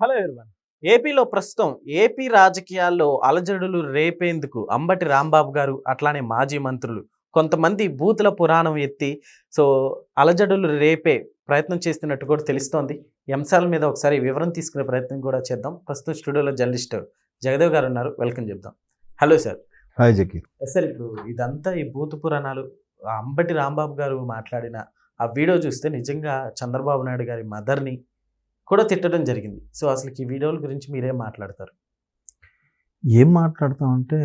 Hello everyone. ఏపీలో ప్రస్తుతం AP రాజకీయాల్లో అలజడులు రేపేందుకు అంబటి రాంబాబు గారు అట్లానే మాజీ మంత్రులు కొంతమంది బూతుల పురాణం ఎత్తి సో అలజడులు రేపే ప్రయత్నం చేస్తున్నట్టు కూడా తెలుస్తోంది. ఈ అంశాల మీద ఒకసారి వివరణ తీసుకునే ప్రయత్నం కూడా చేద్దాం. ప్రస్తుతం స్టూడియోలో జర్నలిస్ట్ జగదేవ్ గారు ఉన్నారు, వెల్కమ్ చెప్దాం. Hello sir. Hi Zakir. Sir, ఇప్పుడు ఇదంతా ఈ బూతు పురాణాలు అంబటి రాంబాబు గారు మాట్లాడిన ఆ వీడియో చూస్తే నిజంగా చంద్రబాబు నాయుడు గారి మదర్ని కూడా తిట్టడం జరిగింది. సో అసలు ఈ వీడియోల గురించి మీరేం మాట్లాడతారు? ఏం మాట్లాడతామంటే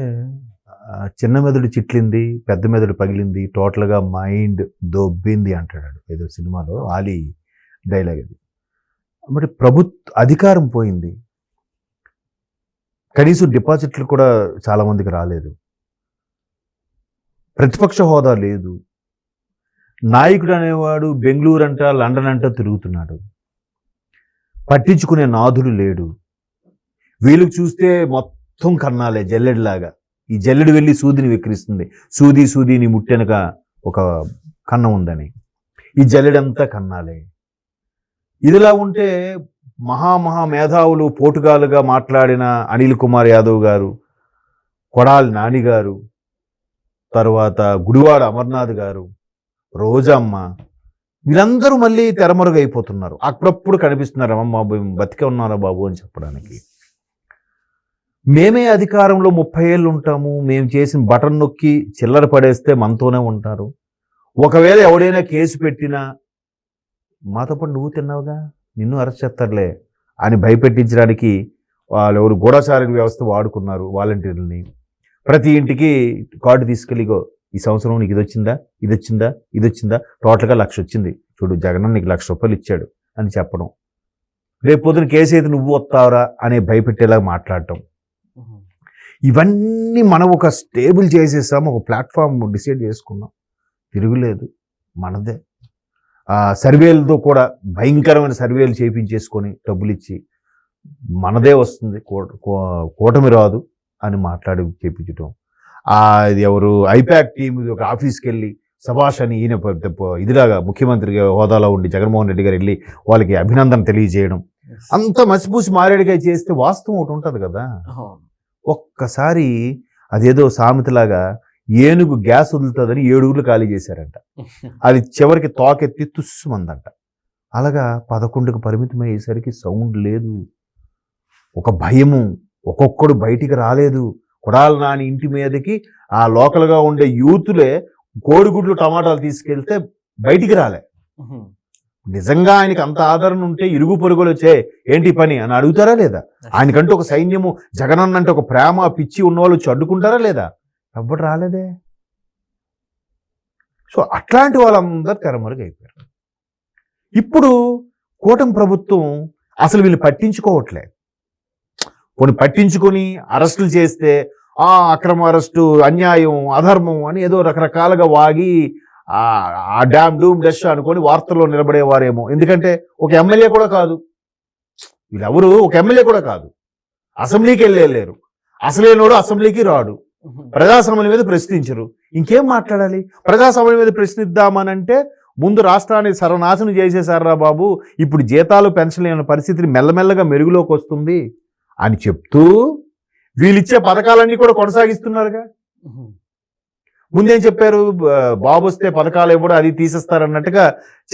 చిన్న మెదడు చిట్లింది, పెద్ద మెదడు పగిలింది, టోటల్గా మైండ్ దొబ్బింది అంటాడు ఏదో సినిమాలో ఆలీ డైలాగ్ అది. మరి అధికారం పోయింది, కనీసం డిపాజిట్లు కూడా చాలామందికి రాలేదు, ప్రతిపక్ష హోదా లేదు, నాయకుడు అనేవాడు బెంగళూరు అంట లండన్ అంట తిరుగుతున్నాడు, పట్టించుకునే నాథుడు లేడు. వీళ్ళకి చూస్తే మొత్తం కన్నాలే జల్లెడిలాగా. ఈ జల్లెడు వెళ్ళి సూదిని విక్రిస్తుంది, సూదిని ముట్టెనక ఒక కన్నం ఉందని. ఈ జల్లెడంతా కన్నాలే. ఇదిలా ఉంటే మహా మేధావులు పోటుగాలుగా మాట్లాడిన అనిల్ కుమార్ యాదవ్ గారు, కొడాలి నాని గారు, తర్వాత గుడివాడ అమర్నాథ్ గారు, రోజమ్మ, వీళ్ళందరూ మళ్ళీ తెరమరుగైపోతున్నారు. అప్పుడప్పుడు కనిపిస్తున్నారు, అమ్మ బతికే ఉన్నారా బాబు అని చెప్పడానికి. మేమే అధికారంలో 30 ఏళ్ళు ఉంటాము, మేము చేసిన బటన్ నొక్కి చిల్లర పడేస్తే మనతోనే ఉంటారు. ఒకవేళ ఎవడైనా కేసు పెట్టినా మాతో పాటు నువ్వు తిన్నావుగా, నిన్ను అరెస్ట్ చేస్తారులే అని భయపెట్టించడానికి వాళ్ళు ఎవరు గూఢచార వ్యవస్థ వాడుకున్నారు. వాలంటీర్లని ప్రతి ఇంటికి కార్డు తీసుకెళ్ళిగో, ఈ సంవత్సరం నీకు ఇది వచ్చిందా, టోటల్గా 1,00,000 వచ్చింది చూడు, జగన్ నీకు 1,00,000 రూపాయలు ఇచ్చాడు అని చెప్పడం. రేపు పొద్దున కేసు అయితే నువ్వు వస్తావురా అనే భయపెట్టేలా మాట్లాడటం. ఇవన్నీ మనం ఒక స్టేబుల్ చేసేసాం, ఒక ప్లాట్ఫామ్ డిసైడ్ చేసుకున్నాం, తిరుగులేదు, మనదే. సర్వేలతో కూడా భయంకరమైన సర్వేలు చేయించేసుకొని డబ్బులు ఇచ్చి మనదే వస్తుంది, కూటమి రాదు అని మాట్లాడి చేయించడం. ఇది ఎవరు ఐపాక్ టీం ఒక ఆఫీస్కి వెళ్ళి సభాష్ అని ఈయన ఇదిలాగా ముఖ్యమంత్రి హోదాలో ఉండి జగన్మోహన్ రెడ్డి గారు వెళ్ళి వాళ్ళకి అభినందన తెలియజేయడం, అంత మసిపూసి మారేడుగా చేస్తే వాస్తవం ఒకటి ఉంటుంది కదా. ఒక్కసారి అదేదో సామెతలాగా ఏనుగు గ్యాస్ వదులుతుందని 7 ఊర్లు ఖాళీ చేశారంట. అది చివరికి తోకెత్తి తుస్సుమందంట. అలాగా 11కు పరిమితం అయ్యేసరికి సౌండ్ లేదు, ఒక భయము, ఒక్కొక్కడు బయటికి రాలేదు. కొడాలి నాని ఇంటి మీదకి ఆ లోకల్గా ఉండే యూతులే కోడిగుడ్లు టమాటాలు తీసుకెళ్తే బయటికి రాలే. నిజంగా ఆయనకి అంత ఆదరణ ఉంటే ఇరుగు పొరుగులు వచ్చే ఏంటి పని అని అడుగుతారా లేదా? ఆయనకంటూ ఒక సైన్యము, జగనన్న అంటే ఒక ప్రేమ పిచ్చి ఉన్నవాళ్ళు వచ్చి అడ్డుకుంటారా లేదా? ఎవ్వడు రాలేదే. సో అట్లాంటి వాళ్ళందరూ తెరమరుగైపోయారు. ఇప్పుడు కూటమి ప్రభుత్వం అసలు వీళ్ళు పట్టించుకోవట్లే. కొన్ని పట్టించుకొని అరెస్టులు చేస్తే అక్రమ అరెస్టు, అన్యాయం, అధర్మం అని ఏదో రకరకాలుగా వాగి ఆ డామ్ డూమ్ డష్ అనుకొని వార్తల్లో నిలబడేవారేమో. ఎందుకంటే ఒక ఎమ్మెల్యే కూడా కాదు వీళ్ళెవరు, ఒక ఎమ్మెల్యే కూడా కాదు, అసెంబ్లీకి వెళ్ళలేరు, అసలేనోడు అసెంబ్లీకి రాడు, ప్రజాస్వామ్యం మీద ప్రశ్నించరు. ఇంకేం మాట్లాడాలి? ప్రజాస్వామ్యం మీద ప్రశ్నిద్దామనంటే ముందు రాష్ట్రాన్ని సర్వనాశనం చేసేసారా బాబు, ఇప్పుడు జీతాలు పెన్షన్లు అనే పరిస్థితిని మెల్లమెల్లగా మెరుగులోకి వస్తుంది అని చెప్తూ వీళ్ళిచ్చే పథకాలన్నీ కూడా కొనసాగిస్తున్నారుగా. ముందేం చెప్పారు? బాబు వస్తే పథకాలు ఇవ్వడం అది తీసేస్తారన్నట్టుగా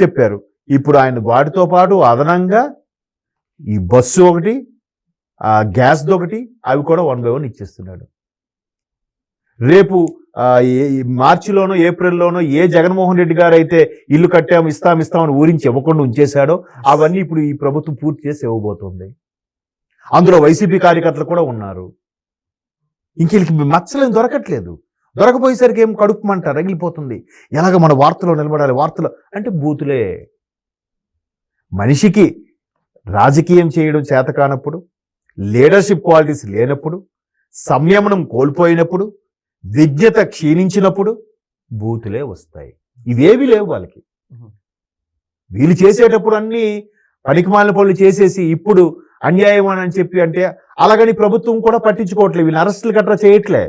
చెప్పారు. ఇప్పుడు ఆయన వాటితో పాటు అదనంగా ఈ బస్సు ఒకటి, గ్యాస్ది ఒకటి, అవి కూడా 1 by 1 ఇచ్చేస్తున్నాడు. రేపు మార్చిలోనో ఏప్రిల్లోనో ఏ జగన్మోహన్ రెడ్డి గారు అయితే ఇల్లు కట్టాము ఇస్తామని ఊరించి ఇవ్వకుండా ఉంచేశాడో అవన్నీ ఇప్పుడు ఈ ప్రభుత్వం పూర్తి చేసి ఇవ్వబోతుంది. అందులో వైసీపీ కార్యకర్తలు కూడా ఉన్నారు. ఇంకెళ్ళకి మచ్చలేం దొరకట్లేదు. దొరకపోయేసరికి ఏం కడుపుమంట రగిలిపోతుంది. ఎలాగ మన వార్తలో నిలబడాలి? వార్తలు అంటే బూతులే. మనిషికి రాజకీయం చేయడం చేత కానప్పుడు, లీడర్షిప్ క్వాలిటీస్ లేనప్పుడు, సంయమనం కోల్పోయినప్పుడు, విజ్ఞత క్షీణించినప్పుడు బూతులే వస్తాయి. ఇవేవి లేవు వాళ్ళకి. వీళ్ళు చేసేటప్పుడు అన్నీ పనికిమాలిన పనులు చేసేసి ఇప్పుడు అన్యాయం అని చెప్పి అంటే అలాగని ప్రభుత్వం కూడా పట్టించుకోవట్లేదు. వీళ్ళు అరెస్టులు గట్రా చేయట్లే.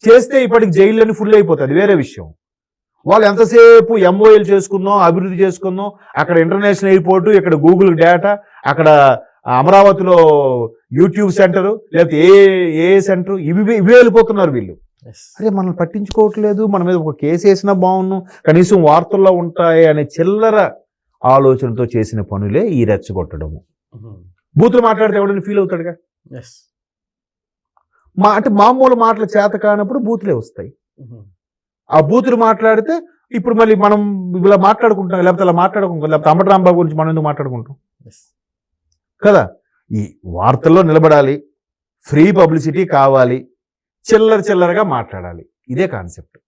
చేస్తే ఇప్పటికి జైల్లోని ఫుల్ అయిపోతుంది, వేరే విషయం. వాళ్ళు ఎంతసేపు ఎంఓఎల్ చేసుకుందాం, అభివృద్ధి చేసుకుందాం, అక్కడ ఇంటర్నేషనల్ ఎయిర్పోర్టు, ఇక్కడ గూగుల్ డేటా, అక్కడ అమరావతిలో యూట్యూబ్ సెంటర్ లేకపోతే ఏ సెంటర్ ఇవి వెళ్ళిపోతున్నారు వీళ్ళు. అరే మనల్ని పట్టించుకోవట్లేదు, మన మీద ఒక కేసు వేసినా బాగున్ను, కనీసం వార్తల్లో ఉంటాయి అనే చిల్లర ఆలోచనతో చేసిన పనులే ఈ రెచ్చగొట్టడము. బూతులు మాట్లాడితే ఎవడని ఫీల్ అవుతాడుగా. అంటే మామూలు మాటలు చేత కానప్పుడు బూతులే వస్తాయి. ఆ బూతులు మాట్లాడితే ఇప్పుడు మళ్ళీ మనం ఇలా మాట్లాడుకుంటాం, లేకపోతే అలా మాట్లాడుకుంటాం, లేకపోతే అంబటి రాంబాబు గురించి మనం ఎందుకు మాట్లాడుకుంటాం కదా. ఈ వార్తల్లో నిలబడాలి, ఫ్రీ పబ్లిసిటీ కావాలి, చిల్లరగా మాట్లాడాలి, ఇదే కాన్సెప్ట్.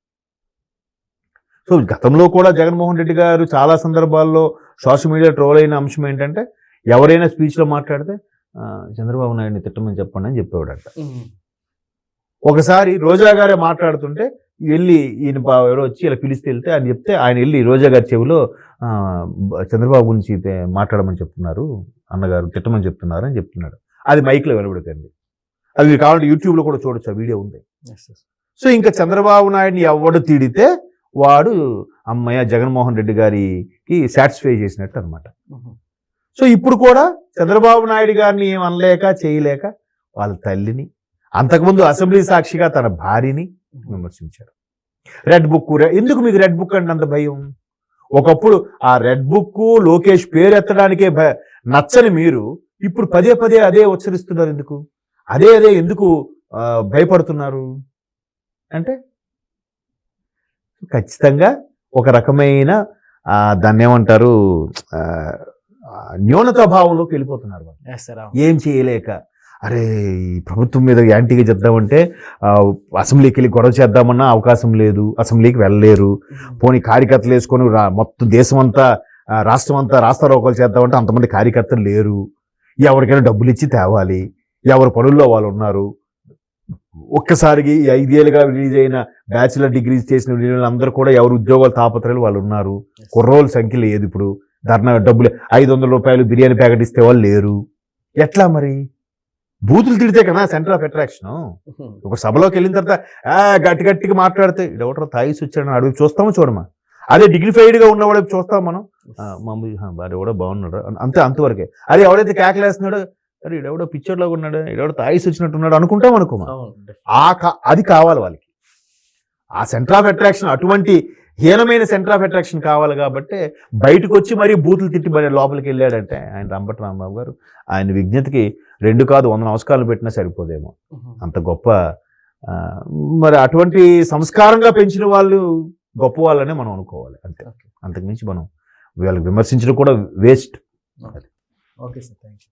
సో గతంలో కూడా జగన్మోహన్ రెడ్డి గారు చాలా సందర్భాల్లో సోషల్ మీడియా ట్రోల్ అయిన అంశం ఏంటంటే ఎవరైనా స్పీచ్లో మాట్లాడితే చంద్రబాబు నాయుడిని తిట్టమని చెప్పండి అని చెప్పేవాడట. ఒకసారి రోజా గారే మాట్లాడుతుంటే వెళ్ళి ఈయన ఎవరో వచ్చి ఇలా పిలిస్తే వెళ్తే ఆయన చెప్తే ఆయన వెళ్ళి రోజా గారి చెవిలో చంద్రబాబు గురించి మాట్లాడమని చెప్తున్నారు అన్నగారు, తిట్టమని చెప్తున్నారు అని చెప్తున్నాడు. అది మైక్లో వెలువడుతుంది. అది మీరు కావాలంటే యూట్యూబ్లో కూడా చూడొచ్చు, ఆ వీడియో ఉంది. సో ఇంకా చంద్రబాబు నాయుడిని ఎవడు తీడితే వాడు అమ్మయ్య జగన్మోహన్ రెడ్డి గారికి సాటిస్ఫై చేసినట్టు అనమాట. సో ఇప్పుడు కూడా చంద్రబాబు నాయుడు గారిని ఏం అనలేక చేయలేక వాళ్ళ తల్లిని, అంతకుముందు అసెంబ్లీ సాక్షిగా తన భార్యని విమర్శించారు. రెడ్ బుక్, ఎందుకు మీకు రెడ్ బుక్ అంటే అంత భయం? ఒకప్పుడు ఆ రెడ్ బుక్ లోకేష్ పేరు ఎత్తడానికే నచ్చని మీరు ఇప్పుడు పదే అదే ఉచ్చరిస్తున్నారు. ఎందుకు అదే ఎందుకు భయపడుతున్నారు అంటే ఖచ్చితంగా ఒక రకమైన దాన్ని ఏమంటారు న్యూనతా భావంలోకి వెళ్ళిపోతున్నారు. ఏం చేయలేక అరే ఈ ప్రభుత్వం మీద యాంటీగా చెప్దామంటే అసెంబ్లీకి వెళ్ళి గొడవ చేద్దామన్నా అవకాశం లేదు, అసెంబ్లీకి వెళ్ళలేరు. పోనీ కార్యకర్తలు వేసుకొని మొత్తం దేశం అంతా రాష్ట్రం అంతా రాస్తారోకోలు చేద్దామంటే అంతమంది కార్యకర్తలు లేరు. ఎవరికైనా డబ్బులు ఇచ్చి తేవాలి, ఎవరి పనుల్లో వాళ్ళు ఉన్నారు. ఒక్కసారికి 5 ఏళ్ళుగా రిలీజ్ అయిన బ్యాచిలర్ డిగ్రీస్ చేసిన అందరూ కూడా ఎవరు ఉద్యోగాలు తాపత్రయాలు వాళ్ళు ఉన్నారు. కుర్రోళ్ళ సంఖ్య లేదు. ఇప్పుడు ధర్నా డబ్బులు 500 రూపాయలు బిర్యానీ ప్యాకెట్ ఇస్తే వాళ్ళు లేరు. ఎట్లా మరి? బూతులు తిడితే కదా సెంటర్ ఆఫ్ అట్రాక్షన్. ఒక సభలోకి వెళ్ళిన తర్వాత గట్టిగా మాట్లాడితే ఎవడో తాయిసి వచ్చాడు అడుగు చూస్తామో చూడమా. అదే డిగ్నిఫైడ్గా ఉన్నవాడు చూస్తాం మనం, వాడు ఎవడో బాగున్నాడు అంతవరకే. అదే ఎవడైతే కేకలేస్తున్నాడో అరే ఇడెవడో పిక్చర్లాగా ఉన్నాడు, ఇడెవడో తాయిసి వచ్చినట్టున్నాడు అనుకుంటాం అనుకోమా. అది కావాలి వాళ్ళకి, ఆ సెంటర్ ఆఫ్ అట్రాక్షన్. అటువంటి హీనమైన సెంటర్ ఆఫ్ అట్రాక్షన్ కావాలి కాబట్టి బయటకు వచ్చి మరీ బూతులు తిట్టి మరి లోపలికి వెళ్ళాడంటే ఆయన అంబటి రాంబాబు గారు ఆయన విజ్ఞతకి 2 కాదు 100 నమస్కారాలు పెట్టినా సరిపోదేమో, అంత గొప్ప. మరి అటువంటి సంస్కారంగా పెంచిన వాళ్ళు గొప్ప వాళ్ళనే మనం అనుకోవాలి అంతే. అంతకుమించి మనం వీళ్ళకి విమర్శించడం కూడా waste. Okay sir, thank you.